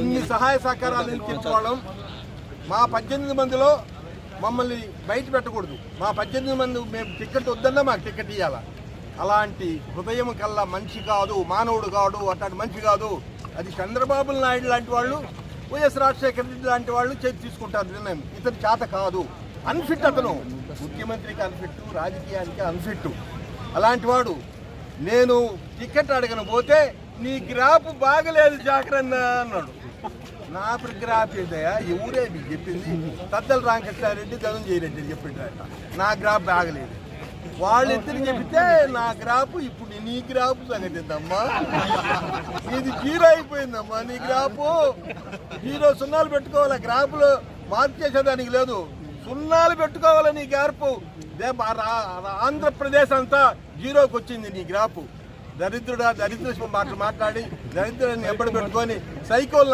ఇన్ని సహాయ సహకారాలు తెచ్చుకోవడం, మా 18 మందిలో మమ్మల్ని బయట పెట్టకూడదు. మా 18 మంది మేము టికెట్ వద్దన్నా మాకు టికెట్ ఇవ్వాలా. అలాంటి హృదయం కల్లా మనిషి కాదు, మానవుడు కాదు, అట్లాంటి మనిషి కాదు. అది చంద్రబాబు నాయుడు లాంటి వాళ్ళు, వైఎస్ రాజశేఖర రెడ్డి లాంటి వాళ్ళు చేతి తీసుకుంటారు నిర్ణయం. ఇతను చేత కాదు, అన్ఫిట్. అతను ముఖ్యమంత్రికి అన్ఫిట్, రాజకీయానికి అన్ఫిట్. అలాంటి వాడు. నేను టికెట్ అడగను పోతే నీ గ్రాఫ్ బాగలేదు జాగ్రత్త అన్నాడు. నా గ్రాఫ్ ఏదయా? ఎవరే మీకు చెప్పింది? తద్దల రామకృష్ణారెడ్డి, ధనంజయ రెడ్డి చెప్పిండ్రట నా గ్రాఫ్ బాగలేదు. వాళ్ళిద్దరు చెబితే నా గ్రాఫ్ ఇప్పుడు నీ గ్రాఫ్ సంగతి ఏందమ్మా? ఇది 0 అయిపోయిందమ్మా. నీ గ్రాఫ్ 0 సున్నాలు పెట్టుకోవాలి. గ్రాఫ్లో మార్క్ చేసేదానికి లేదు, సున్నాలు పెట్టుకోవాలి. నీ గ్రాఫ్ ఆంధ్రప్రదేశ్ అంతా 0కి వచ్చింది నీ గ్రాఫ్. దరిద్రుడా, దరిద్ర మాటలు మాట్లాడి దరిద్రాన్ని ఎప్పుడు పెట్టుకొని సైకోల్